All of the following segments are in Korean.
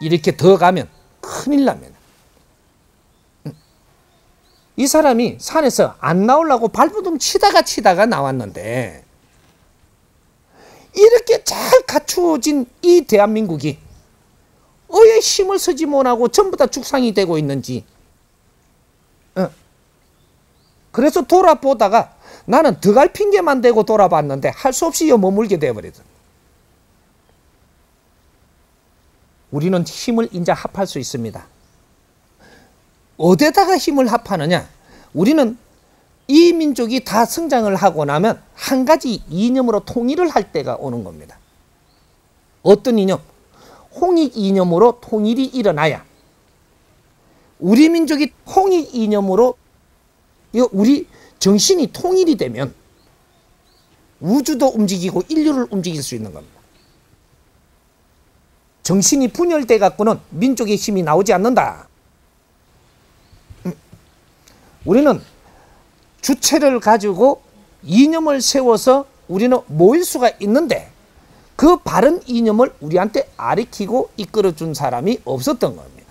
이렇게 더 가면 큰일 납니다. 이 사람이 산에서 안 나오려고 발버둥 치다가 나왔는데 이렇게 잘 갖추어진 이 대한민국이 왜 힘을 쓰지 못하고 전부 다 죽상이 되고 있는지. 그래서 돌아보다가 나는 들어갈 핑계만 대고 돌아봤는데 할 수 없이 머물게 되어버리더라. 우리는 힘을 이제 합할 수 있습니다. 어디다가 힘을 합하느냐? 우리는 이 민족이 다 성장을 하고 나면 한 가지 이념으로 통일을 할 때가 오는 겁니다. 어떤 이념? 홍익 이념으로 통일이 일어나야 우리 민족이 홍익 이념으로 우리 정신이 통일이 되면 우주도 움직이고 인류를 움직일 수 있는 겁니다. 정신이 분열돼 갖고는 민족의 힘이 나오지 않는다. 우리는 주체를 가지고 이념을 세워서 우리는 모일 수가 있는데 그 바른 이념을 우리한테 가르치고 이끌어준 사람이 없었던 겁니다.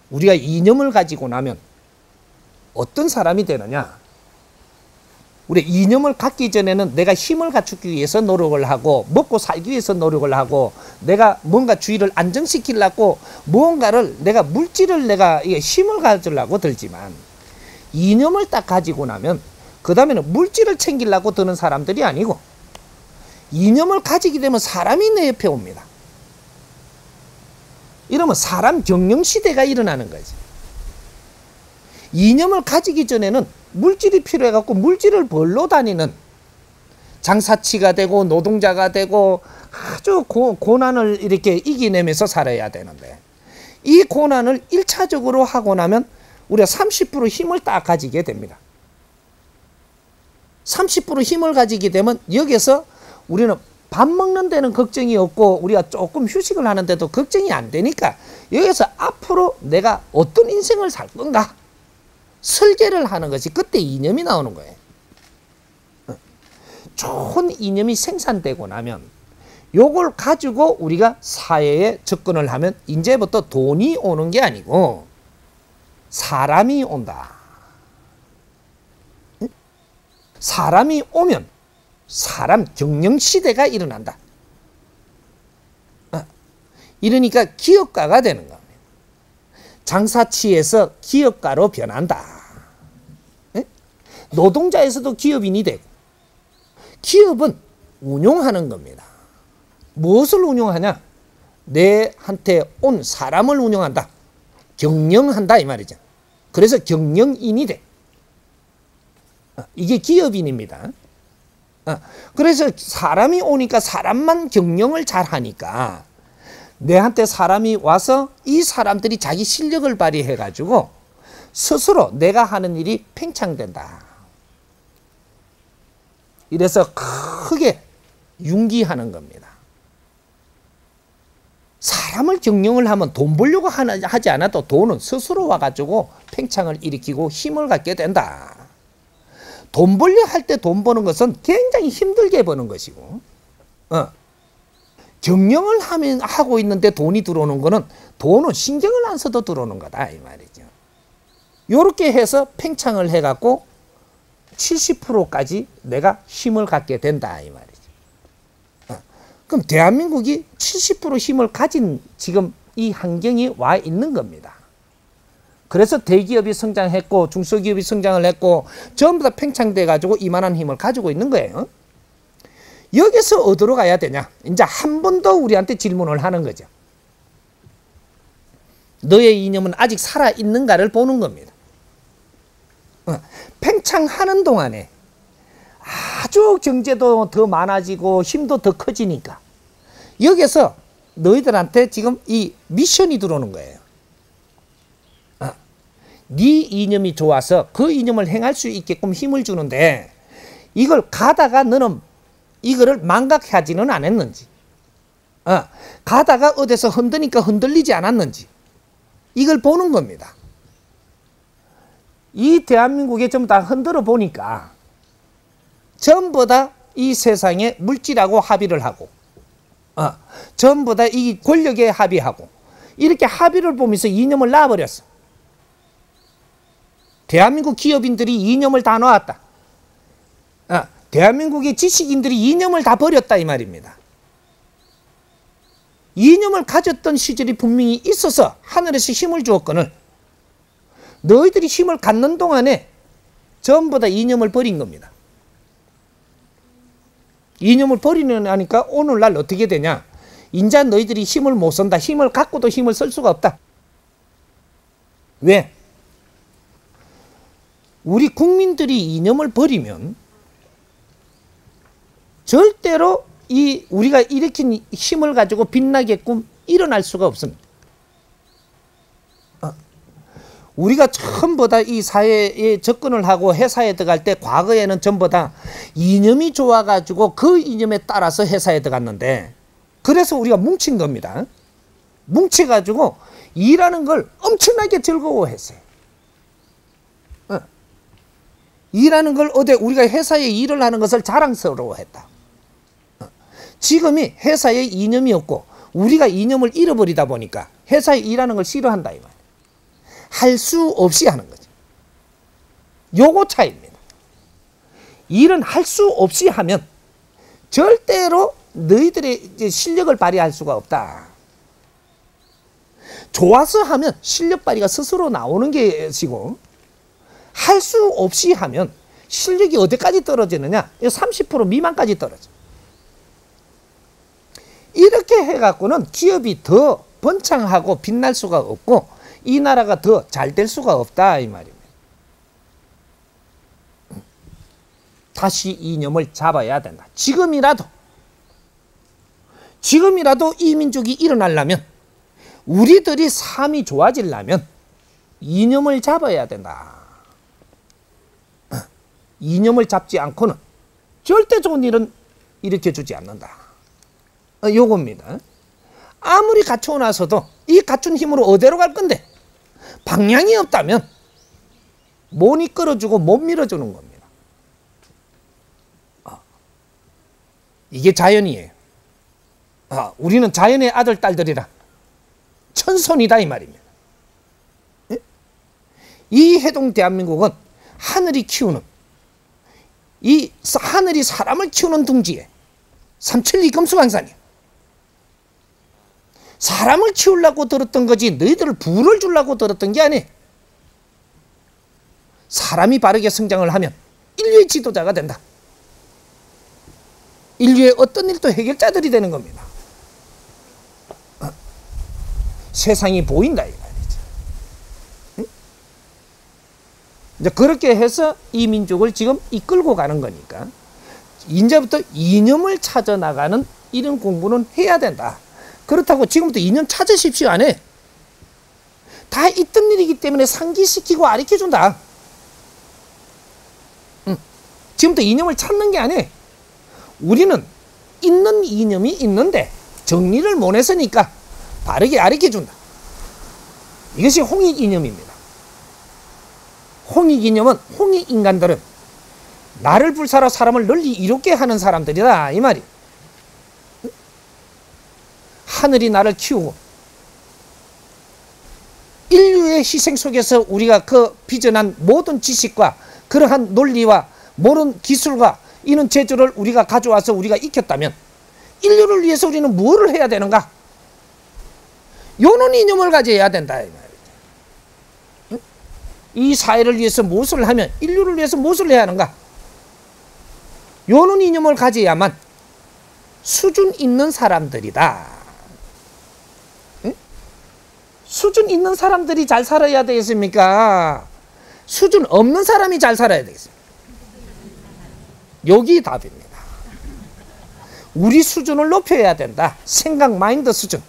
우리가 이념을 가지고 나면 어떤 사람이 되느냐? 우리 이념을 갖기 전에는 내가 힘을 갖추기 위해서 노력을 하고 먹고 살기 위해서 노력을 하고 내가 뭔가 주의를 안정시키려고 무언가를 내가 물질을 내가 힘을 가지려고 들지만 이념을 딱 가지고 나면 그 다음에는 물질을 챙기려고 드는 사람들이 아니고 이념을 가지게 되면 사람이 내 옆에 옵니다. 이러면 사람 경영 시대가 일어나는 거지. 이념을 가지기 전에는 물질이 필요해갖고 물질을 벌러 다니는 장사치가 되고 노동자가 되고 아주 고난을 이렇게 이겨내면서 살아야 되는데 이 고난을 1차적으로 하고 나면 우리가 30% 힘을 딱 가지게 됩니다. 30% 힘을 가지게 되면 여기서 우리는 밥 먹는 데는 걱정이 없고 우리가 조금 휴식을 하는데도 걱정이 안 되니까 여기서 앞으로 내가 어떤 인생을 살 건가 설계를 하는 것이 그때 이념이 나오는 거예요. 좋은 이념이 생산되고 나면 요걸 가지고 우리가 사회에 접근을 하면 이제부터 돈이 오는 게 아니고 사람이 온다. 사람이 오면 사람 경영 시대가 일어난다. 이러니까 기업가가 되는 겁니다. 장사치에서 기업가로 변한다. 노동자에서도 기업인이 되고 기업은 운용하는 겁니다. 무엇을 운용하냐? 내한테 온 사람을 운용한다. 경영한다 이 말이죠. 그래서 경영인이 돼. 이게 기업인입니다. 그래서 사람이 오니까 사람만 경영을 잘 하니까 내한테 사람이 와서 이 사람들이 자기 실력을 발휘해 가지고 스스로 내가 하는 일이 팽창된다. 이래서 크게 융기하는 겁니다. 사람을 경영을 하면 돈 벌려고 하지 않아도 돈은 스스로 와가지고 팽창을 일으키고 힘을 갖게 된다. 돈 벌려 할 때 돈 버는 것은 굉장히 힘들게 버는 것이고 경영을 하고 있는데 돈이 들어오는 거는 돈은 신경을 안 써도 들어오는 거다 이 말이죠. 이렇게 해서 팽창을 해갖고 70%까지 내가 힘을 갖게 된다 이 말이죠. 그럼 대한민국이 70% 힘을 가진 지금 이 환경이 와 있는 겁니다. 그래서 대기업이 성장했고 중소기업이 성장을 했고 전부 다 팽창돼 가지고 이만한 힘을 가지고 있는 거예요. 여기서 어디로 가야 되냐? 이제 한 번 더 우리한테 질문을 하는 거죠. 너의 이념은 아직 살아있는가를 보는 겁니다. 팽창하는 동안에 아주 경제도 더 많아지고 힘도 더 커지니까 여기서 너희들한테 지금 이 미션이 들어오는 거예요. 네 이념이 좋아서 그 이념을 행할 수 있게끔 힘을 주는데 이걸 가다가 너는 이거를 망각하지는 않았는지 가다가 어디서 흔드니까 흔들리지 않았는지 이걸 보는 겁니다. 이 대한민국에 전부 다 흔들어 보니까 전부 다 이 세상에 물질하고 합의를 하고 전부 다 이 권력에 합의하고 이렇게 합의를 보면서 이념을 놔버렸어. 대한민국 기업인들이 이념을 다 놔왔다. 대한민국의 지식인들이 이념을 다 버렸다 이 말입니다. 이념을 가졌던 시절이 분명히 있어서 하늘에서 힘을 주었거늘 너희들이 힘을 갖는 동안에 전부 다 이념을 버린 겁니다. 이념을 버리는 하니까 오늘날 어떻게 되냐? 인자 너희들이 힘을 못 쓴다. 힘을 갖고도 힘을 쓸 수가 없다. 왜? 우리 국민들이 이념을 버리면 절대로 이 우리가 일으킨 힘을 가지고 빛나게끔 일어날 수가 없습니다. 우리가 전부 다 이 사회에 접근을 하고 회사에 들어갈 때 과거에는 전부 다 이념이 좋아가지고 그 이념에 따라서 회사에 들어갔는데 그래서 우리가 뭉친 겁니다. 뭉쳐가지고 일하는 걸 엄청나게 즐거워했어요. 일하는 걸 우리가 회사에 일을 하는 것을 자랑스러워했다. 지금이 회사에 이념이 없고 우리가 이념을 잃어버리다 보니까 회사에 일하는 걸 싫어한다 이 말이에요. 할 수 없이 하는 거죠. 요거 차이입니다. 일은 할 수 없이 하면 절대로 너희들의 이제 실력을 발휘할 수가 없다. 좋아서 하면 실력 발휘가 스스로 나오는 것이고 할 수 없이 하면 실력이 어디까지 떨어지느냐? 30% 미만까지 떨어져. 이렇게 해갖고는 기업이 더 번창하고 빛날 수가 없고 이 나라가 더 잘 될 수가 없다 이 말입니다. 다시 이념을 잡아야 된다. 지금이라도 이 민족이 일어나려면 우리들이 삶이 좋아지려면 이념을 잡아야 된다. 이념을 잡지 않고는 절대 좋은 일은 일으켜주지 않는다. 요겁니다. 아무리 갖추어 놔서도 이 갖춘 힘으로 어디로 갈 건데 방향이 없다면 못 이끌어주고 못 밀어주는 겁니다. 이게 자연이에요. 우리는 자연의 아들 딸들이라 천손이다 이 말입니다. 이 해동 대한민국은 하늘이 키우는 이 하늘이 사람을 키우는 둥지에 삼천리 금수강산이야. 사람을 키우려고 들었던 거지 너희들을 부를 주려고 들었던 게 아니에요. 사람이 바르게 성장을 하면 인류의 지도자가 된다. 인류의 어떤 일도 해결자들이 되는 겁니다. 세상이 보인다 이 말이죠. 응? 이제 그렇게 해서 이 민족을 지금 이끌고 가는 거니까 이제부터 이념을 찾아 나가는 이런 공부는 해야 된다. 그렇다고 지금부터 이념 찾으십시오 안 해. 다 있던 일이기 때문에 상기시키고 가르쳐준다. 지금부터 이념을 찾는 게 아니에요. 우리는 있는 이념이 있는데 정리를 못 했으니까 바르게 가르쳐준다. 이것이 홍익 이념입니다. 홍익 이념은 홍익 인간들은 나를 불사라 사람을 널리 이롭게 하는 사람들이다 이 말이. 하늘이 나를 키우고 인류의 희생 속에서 우리가 그 빚어난 모든 지식과 그러한 논리와 모든 기술과 이런 재주를 우리가 가져와서 우리가 익혔다면 인류를 위해서 우리는 무엇을 해야 되는가? 요런 이념을 가져야 된다 이 말이죠. 이 사회를 위해서 무엇을 하면 인류를 위해서 무엇을 해야 하는가? 요런 이념을 가져야만 수준 있는 사람들이다. 수준 있는 사람들이 잘 살아야 되겠습니까? 수준 없는 사람이 잘 살아야 되겠습니까? 여기 답입니다. 우리 수준을 높여야 된다. 생각 마인드 수준.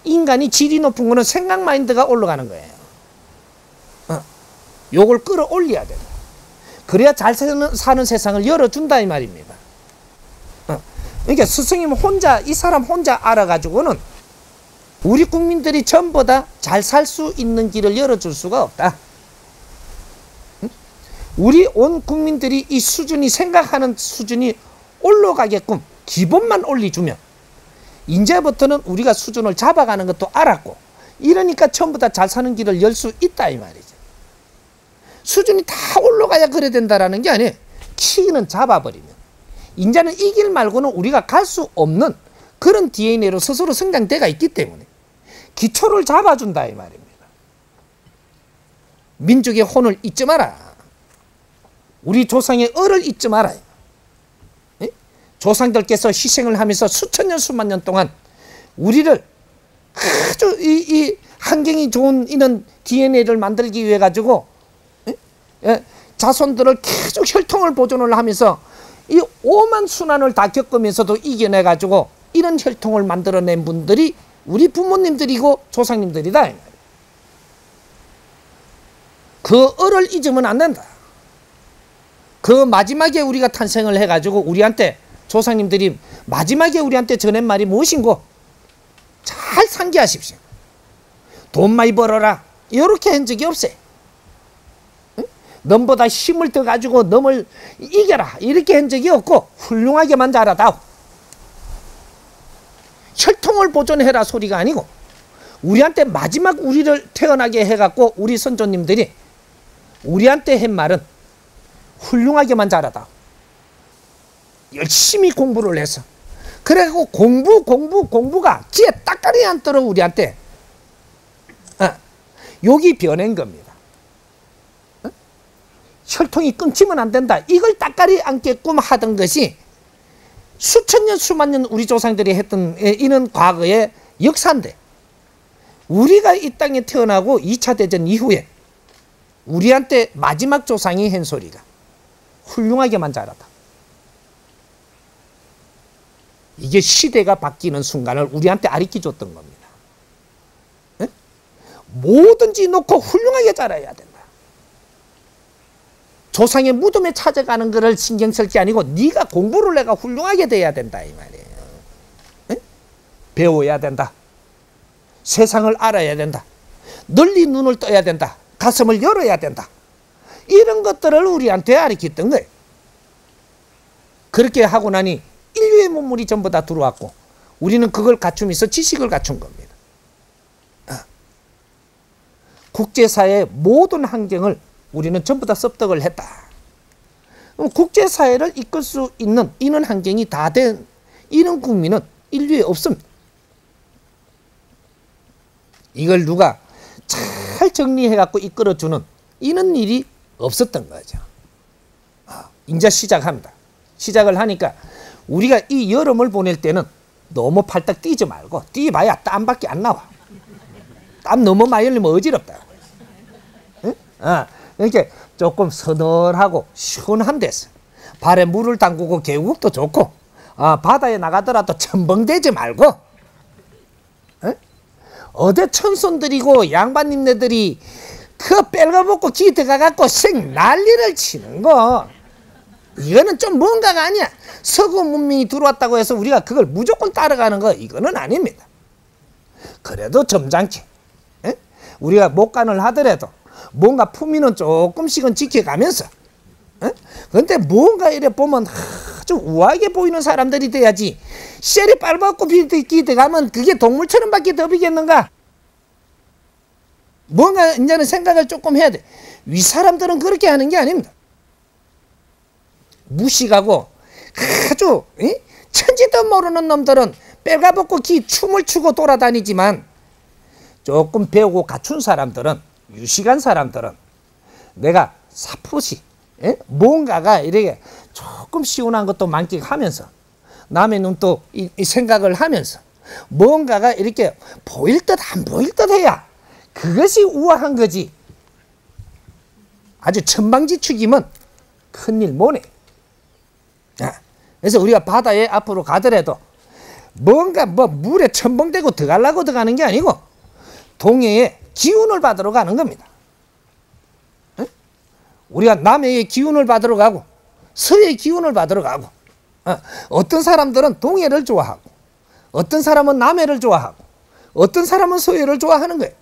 인간이 질이 높은 거는 생각 마인드가 올라가는 거예요. 요걸 끌어올려야 된다. 그래야 잘 사는 세상을 열어준다 이 말입니다. 그러니까 스승님 혼자 이 사람 혼자 알아가지고는 우리 국민들이 전부 다 잘 살 수 있는 길을 열어줄 수가 없다. 우리 온 국민들이 이 수준이 생각하는 수준이 올라가게끔 기본만 올려주면 이제부터는 우리가 수준을 잡아가는 것도 알았고, 이러니까 전부 다 잘 사는 길을 열 수 있다 이 말이죠. 수준이 다 올라가야 그래 된다라는 게 아니에요. 키는 잡아버리면 이제는 이 길 말고는 우리가 갈 수 없는 그런 DNA로 스스로 성장대가 있기 때문에 기초를 잡아준다 이 말입니다. 민족의 혼을 잊지 마라. 우리 조상의 을을 잊지 마라. 예? 조상들께서 희생을 하면서 수천 년 수만 년 동안 우리를 아주 이 환경이 좋은 이런 DNA를 만들기 위해 가지고 자손들을 계속 혈통을 보존을 하면서 이 오만 순환을 다 겪으면서도 이겨내 가지고 이런 혈통을 만들어낸 분들이 우리 부모님들이고 조상님들이다. 그 을을 잊으면 안 된다. 그 마지막에 우리가 탄생을 해가지고 우리한테 조상님들이 마지막에 우리한테 전한 말이 무엇인고? 잘 상기하십시오. 돈 많이 벌어라. 이렇게 한 적이 없어요. 응? 넘보다 힘을 더 가지고 넘을 이겨라. 이렇게 한 적이 없고 훌륭하게만 자라다. 혈통을 보존해라 소리가 아니고 우리한테 마지막 우리를 태어나게 해갖고 우리 선조님들이 우리한테 한 말은 훌륭하게만 자라다. 열심히 공부를 해서 그래갖고 공부가 귀에 딱가리 앉도록 우리한테 욕이 변한 겁니다. 혈통이 끊기면 안 된다. 이걸 딱가리 앉게끔 하던 것이 수천 년 수만 년 우리 조상들이 했던 이런 과거의 역사인데 우리가 이 땅에 태어나고 2차 대전 이후에 우리한테 마지막 조상이 한 소리가 훌륭하게만 자라다. 이게 시대가 바뀌는 순간을 우리한테 가르쳐 줬던 겁니다. 에? 뭐든지 놓고 훌륭하게 자라야 된다. 조상의 무덤에 찾아가는 것을 신경 쓸 게 아니고 네가 공부를 내가 훌륭하게 돼야 된다 이 말이에요. 에? 배워야 된다. 세상을 알아야 된다. 널리 눈을 떠야 된다. 가슴을 열어야 된다. 이런 것들을 우리한테 가르쳤던 거예요. 그렇게 하고 나니 인류의 문물이 전부 다 들어왔고 우리는 그걸 갖추면서 지식을 갖춘 겁니다. 국제사회의 모든 환경을 우리는 전부 다 습득을 했다. 국제사회를 이끌 수 있는 이런 환경이 다 된 이런 국민은 인류에 없습니다. 이걸 누가 잘 정리해갖고 이끌어주는 이런 일이 없었던 거죠. 이제 시작합니다. 시작을 하니까 우리가 이 여름을 보낼 때는 너무 팔딱 뛰지 말고 뛰어봐야 땀밖에 안 나와. 땀 너무 많이 흘리면 어지럽다. 응? 이렇게 조금 서늘하고 시원한 데서 발에 물을 담그고 계곡도 좋고 바다에 나가더라도 첨벙대지 말고 어디 천손들이고 양반님네들이 그 빨가벗고 기 들어가갖고 생 난리를 치는 거 이거는 좀 뭔가가 아니야. 서구 문명이 들어왔다고 해서 우리가 그걸 무조건 따라가는 거 이거는 아닙니다. 그래도 점잖게 우리가 목간을 하더라도 뭔가 품위는 조금씩은 지켜가면서 근데 뭔가 이래 보면 아주 우아하게 보이는 사람들이 돼야지 셀이 빨갛고 기대가면 그게 동물처럼 밖에 더 비겠는가? 뭔가 이제는 생각을 조금 해야 돼. 위 사람들은 그렇게 하는 게 아닙니다. 무식하고 아주 천지도 모르는 놈들은 빨가벗고 춤을 추고 돌아다니지만 조금 배우고 갖춘 사람들은 유식한 사람들은 내가 사푸시 뭔가가 이렇게 조금 시원한 것도 만끽하면서 남의 눈도 이 생각을 하면서 뭔가가 이렇게 보일 듯 안 보일 듯 해야 그것이 우아한 거지. 아주 천방지축이면 큰일 못해. 그래서 우리가 바다에 앞으로 가더라도 뭔가 물에 첨벙대고 들어가려고 들어가는 게 아니고 동해에 기운을 받으러 가는 겁니다. 우리가 남해의 기운을 받으러 가고 서해의 기운을 받으러 가고 어떤 사람들은 동해를 좋아하고 어떤 사람은 남해를 좋아하고 어떤 사람은 서해를 좋아하는 거예요.